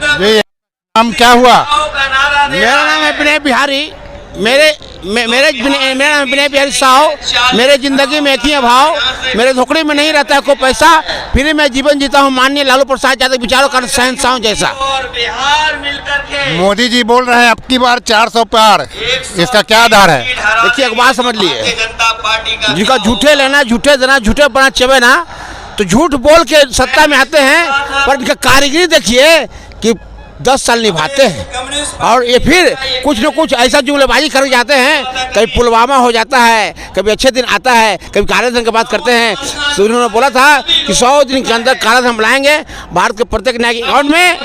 जी, नाम क्या हुआ? मेरा नाम है विनय बिहारी। मेरा नाम विनय बिहारी साहू। मेरे जिंदगी में एक ही अभाव, मेरे झोपड़ी में नहीं रहता है कोई पैसा, फिर मैं जीवन जीता हूँ माननीय लालू प्रसाद यादव विचारों का शहंशाह जैसा। मोदी जी बोल रहे हैं अब की बार 400 पार, इसका क्या आधार है? देखिए एक बात समझ लिए, जिनका झूठे लेना, झूठे देना, झूठे बना चबे ना, तो झूठ बोल के सत्ता में आते हैं, पर इनका कारीगरी देखिए कि 10 साल निभाते हैं और ये फिर कुछ न कुछ ऐसा जुमलेबाजी कर जाते हैं। कभी पुलवामा हो जाता है, कभी अच्छे दिन आता है, कभी काले धन की बात करते हैं। तो उन्होंने बोला था कि 100 दिन के अंदर काला धन लाएंगे, भारत के प्रत्येक नागरिक अकाउंट में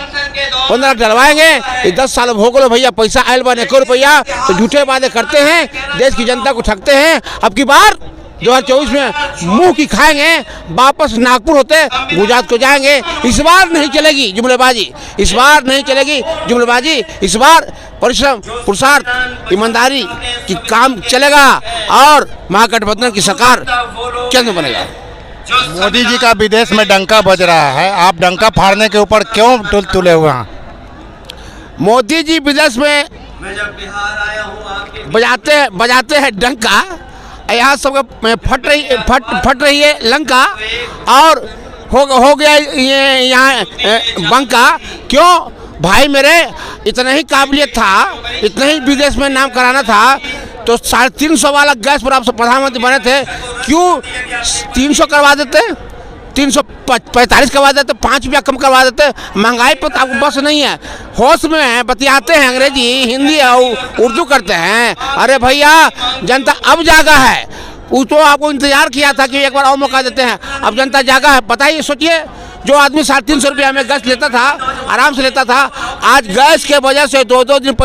15 लाख डलवाएंगे। ये 10 साल भोग लो भैया, पैसा आयल बा 1 रुपया, तो झूठे वादे करते हैं, देश की जनता को ठगते हैं। अब की बार 2024 में मुंह की खाएंगे, वापस नागपुर होते गुजरात को जाएंगे। इस बार नहीं चलेगी जुमलेबाजी, इस बार नहीं चलेगी जुमलेबाजी। इस बार परिश्रम, पुरुषार्थ, ईमानदारी की काम चलेगा और महागठबंधन की सरकार केंद्र बनेगा। मोदी जी का विदेश में डंका बज रहा है, आप डंका फाड़ने के ऊपर क्यों तुले हुए हैं? मोदी जी विदेश में बजाते हैं डंका, यहाँ सब फट रही है लंका और हो गया ये यहाँ बंका। क्यों भाई मेरे, इतना ही काबिलियत था, इतना ही विदेश में नाम कराना था तो 350 वाला गैस पर आप प्रधानमंत्री बने थे, क्यों 300 करवा देते, 345 करवा देते, 5 रुपया कम करवा देते। महंगाई पर तो आपको बस नहीं है, होश में है, बतियाते हैं अंग्रेजी हिंदी और उर्दू करते हैं। अरे भैया जनता अब जागा है, वो तो आपको इंतजार किया था कि एक बार और मौका देते हैं, अब जनता जागा है। बताइए, सोचिए, जो आदमी 350 रुपया में गैस लेता था, आराम से लेता था, आज गैस के वजह से 2-2 दिन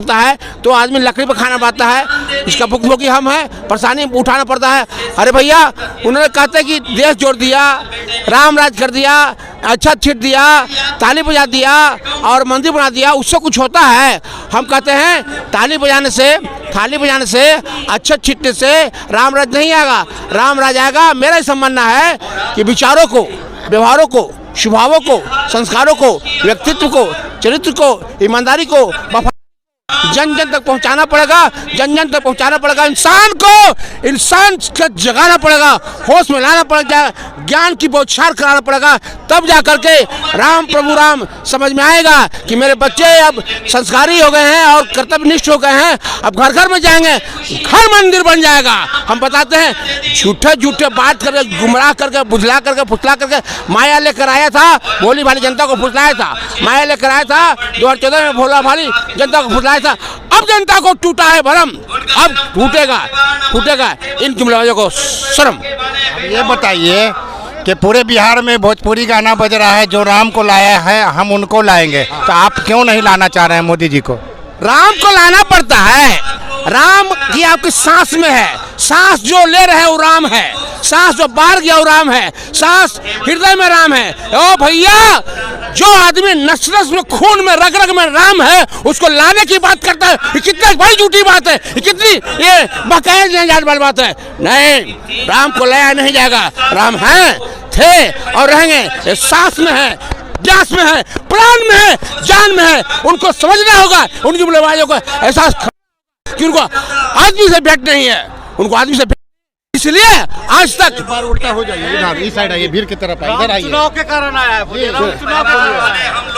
है तो आदमी लकड़ी पर खाना बनाता है। इसका भुखमरी हम है, परेशानी उठाना पड़ता है। अरे भैया उन्होंने कहते हैं कि देश जोड़ दिया, राम राज कर दिया, अच्छा छिट दिया, ताली बजा दिया और मंदिर बना दिया, उससे कुछ होता है? हम कहते हैं ताली बजाने से, अच्छा छिटने से राम राज नहीं आएगा। राम राज आएगा, मेरा ही मानना है कि विचारों को, व्यवहारों को, स्वभावों को, संस्कारों को, व्यक्तित्व को, चरित्र को, ईमानदारी को जन जन तक पहुंचाना पड़ेगा, जन जन तक पहुंचाना पड़ेगा। इंसान को जगाना पड़ेगा, होश में लाना पड़ेगा, ज्ञान की बौछार कराना पड़ेगा, तब जा करके राम प्रभु राम समझ में आएगा कि मेरे बच्चे अब संस्कारी हो गए हैं और कर्तव्यनिष्ठ हो गए हैं। अब घर घर में जाएंगे, घर मंदिर बन जाएगा। हम बताते हैं झूठे बात करके, गुमराह करके, बुझला करके, फुसला करके माया लेकर आया था, भोली भाली जनता को फुसलाया था, माया लेकर आया था 2014 में, भोला भाली जनता को फुसलाया था। अब जनता को टूटा है भरम, अब फूटेगा इन जुमलेबाजों को शर्म। ये बताइए कि पूरे बिहार में भोजपुरी गाना बज रहा है, जो राम को लाया है हम उनको लाएंगे, तो आप क्यों नहीं लाना चाह रहे हैं मोदी जी को? राम को लाना पड़ता है, राम की आपकी सांस में है, सांस जो ले रहे हैं वो राम है, सांस जो बाहर गया वो राम है, सांस हृदय में राम है। ओ भैया, जो आदमी नस नस में, खून में, रग रग में राम है, उसको लाने की बात करता है, ये कितनी बड़ी झूठी बात है, ये कितनी ये बकायद वाली बात है। नहीं, राम को लाया नहीं जाएगा, राम हैं, थे और रहेंगे, सांस में है, जास में है, प्राण में है, जान में है। उनको समझना होगा, उन जुमलेबाजों को एहसास कि उनको आदमी से भेंट नहीं है, उनको आदमी से, इसलिए आज तक बार उल्टा हो जाइए, इधर इस साइड आइए, भीड़ की तरफ आइए, इधर आइए। चुनाव के कारण आया है,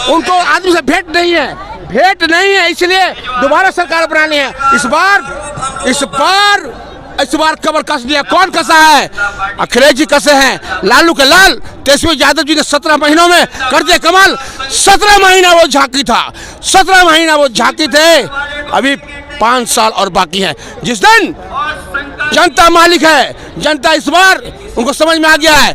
उनको आदमी से भेंट नहीं है, इसलिए दोबारा सरकार बनानी है। इस बार कमर कस दिया। कौन कसा है? अखिलेश जी कसे हैं, लालू के लाल तेजस्वी यादव जी ने 17 महीनों में कर दिया कमाल। 17 महीना वो झांकी था, 17 महीना वो झांकी थे, अभी 5 साल और बाकी है। जिस दिन जनता मालिक है, जनता इस बार उनको समझ में आ गया है।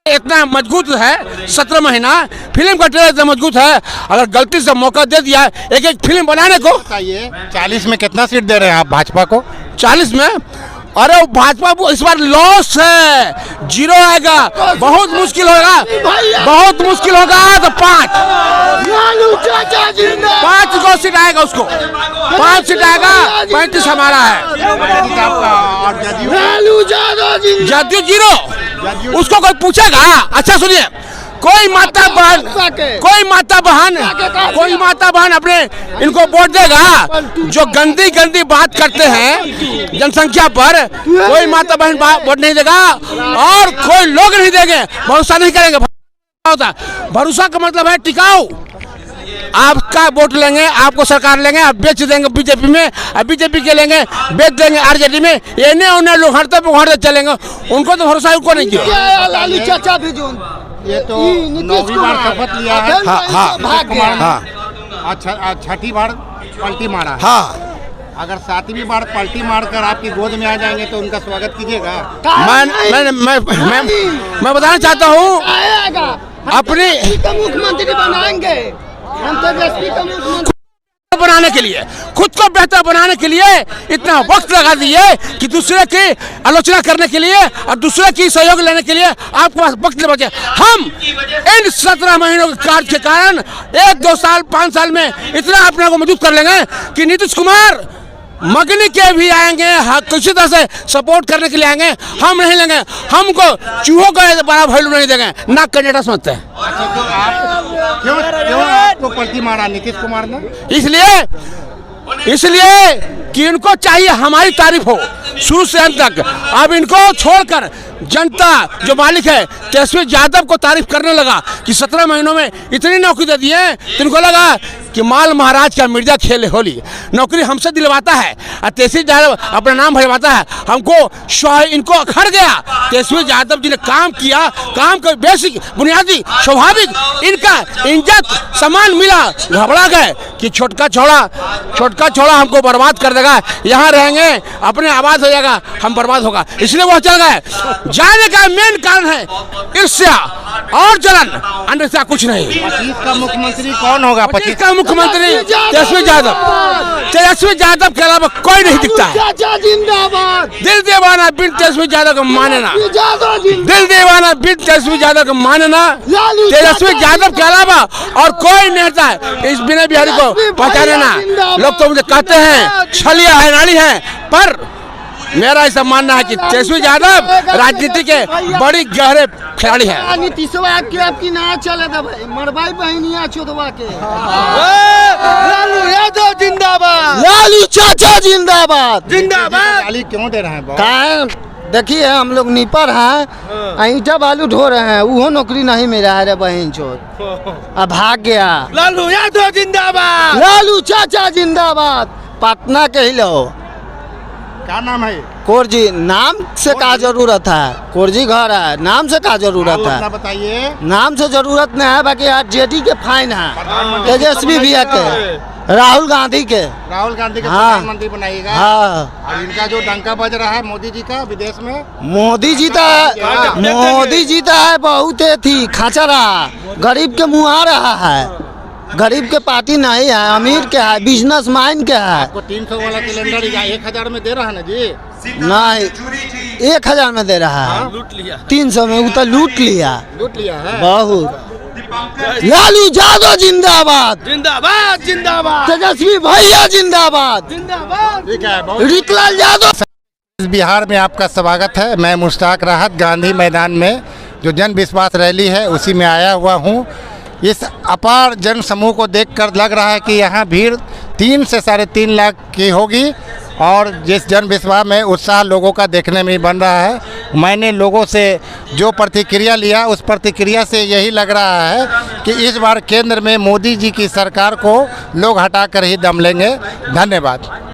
इतना मजबूत है 17 महीना, फिल्म का ट्रेलर इतना मजबूत है, अगर गलती से मौका दे दिया एक फिल्म बनाने को। 40 में कितना सीट दे रहे हैं आप भाजपा को? 40 में? अरे भाजपा इस बार लॉस है, 0 आएगा, बहुत मुश्किल होगा तो 5 सीट आएगा उसको, 5 सीट आएगा, 35 हमारा है। जदयू 0, उसको कोई पूछेगा? अच्छा सुनिए, कोई माता बहन अपने इनको वोट देगा जो गंदी गंदी बात करते हैं जनसंख्या पर? कोई माता बहन वोट नहीं देगा और कोई लोग नहीं देंगे, भरोसा नहीं करेंगे। भरोसा का मतलब है टिकाऊ। आपका वोट लेंगे, आपको सरकार लेंगे, आप बेच देंगे बीजेपी में, बीजेपी के लेंगे बेच देंगे आरजेडी में, ये नहीं उन्हें लोग हरते चलेंगे, उनको तो भरोसा उनको नहीं किया। लालू चाचा भी जो ये तो 9वीं बार शपथ लिया है। अच्छा, छठी बार पलटी मारा। हाँ, अगर 7वीं बार पलटी मारकर आपकी गोद में आ जाएंगे तो उनका स्वागत कीजिएगा। मैं बताना चाहता हूँ अपने मुख्यमंत्री बनाएंगे, हम तेजस्वी का मुख्यमंत्री बनाने के लिए, खुद को बेहतर बनाने के लिए इतना वक्त लगा दिए कि दूसरे की आलोचना करने के लिए और दूसरे की सहयोग लेने के लिए आपके पास वक्त नहीं बचे। हम इन 17 महीनों के कार्य के कारण 1, 2 साल 5 साल में इतना अपने को मजबूत कर लेंगे कि नीतीश कुमार मगनी के भी आएंगे, किसी तरह से सपोर्ट करने के लिए आएंगे, हम नहीं लेंगे, हमको चूहों का बड़ा वैल्यू नहीं देंगे, ना कैंडिडेट समझते हैं। अच्छा, तो आप क्यों आपको पलटी मारा नीतीश कुमार ने? इसलिए कि इनको चाहिए हमारी तारीफ हो शुरू से अंत तक। अब इनको छोड़कर जनता जो मालिक है तेजस्वी यादव को तारीफ करने लगा कि 17 महीनों में इतनी नौकरी दे दी है, तो इनको लगा कि माल महाराज का मिर्जा खेले होली, नौकरी हमसे दिलवाता है और तेजस्वी यादव अपना नाम भरवाता है। हमको इनको अखड़ गया, तेजस्वी यादव जी ने काम किया, काम का बेसिक बुनियादी स्वाभाविक इनका इज्जत सम्मान मिला, घबरा गए कि छोटका छोड़ा हमको बर्बाद कर देगा, यहाँ रहेंगे अपने आबाद हो जाएगा, हम बर्बाद होगा, इसलिए वो चल गए। जाने का मेन कारण है ईर्ष्या और जलन, अन्य से कुछ नहीं। 25 का मुख्यमंत्री कौन होगा? 25 का मुख्यमंत्री तेजस्वी यादव के अलावा कोई नहीं दिखता है। दिल दीवाना बिन तेजस्वी यादव को मानना, दिल दीवाना बिन तेजस्वी यादव को मानना, तेजस्वी यादव के अलावा और कोई नेता है इस बिना बिहारी को पहचाने ना। लोग तो मुझे कहते हैं छलिया है, नाली है, पर मेरा ऐसा मानना है कि तेजस्वी यादव राजनीति के बड़ी गहरे खिलाड़ी हैं। नीतीशवा के आपकी ना चले था भाई, मरवाई बहनिया चोदवा के। लालू यादव जिंदाबाद, लालू चाचा जिंदाबाद, जिंदाबाद। गाली क्यों दे रहे हैं? देखिए हम लोग नीपर हैं, ईंटा बालू ढो रहे हैं, वो नौकरी नहीं मिला है रे बहन चोद, अब भाग गया। लालू यादव जिंदाबाद, लालू चाचा जिंदाबाद। पटना के ही लो, क्या नाम है? कोरजी। नाम से का जरूरत है? कोरजी घर है, नाम से का जरूरत है? बताइए। नाम से जरूरत नहीं है, बाकी आरजेडी के फाइन है, तेजस्वी भैया के, राहुल गांधी के प्रधानमंत्री बनाइएगा। हाँ, और इनका जो डंका बज रहा है मोदी जी का विदेश में, मोदी जी तो है बहुत थी खचरा, गरीब के मुँह आ रहा है, गरीब के पार्टी नहीं है, अमीर के है, बिजनेस मैन के है। आपको 300 वाला सिलेंडर 1000 में दे रहा है ना जी? नहीं, 1000 में दे रहा है, लूट लिया 300 में, वो तो लूट लिया है बहुत। लालू यादव जिंदाबाद, जिंदाबाद, जिंदाबाद, तेजस्वी भैया जिंदाबाद, ठीक है। रीतलाल यादव। बिहार में आपका स्वागत है। मैं मुश्ताक राहत गांधी मैदान में जो जन विश्वास रैली है उसी में आया हुआ हूँ। इस अपार जन समूह को देखकर लग रहा है कि यहाँ भीड़ 3 से 3.5 लाख की होगी और जिस जन विश्वास में उत्साह लोगों का देखने में बन रहा है। मैंने लोगों से जो प्रतिक्रिया लिया उस प्रतिक्रिया से यही लग रहा है कि इस बार केंद्र में मोदी जी की सरकार को लोग हटाकर ही दम लेंगे। धन्यवाद।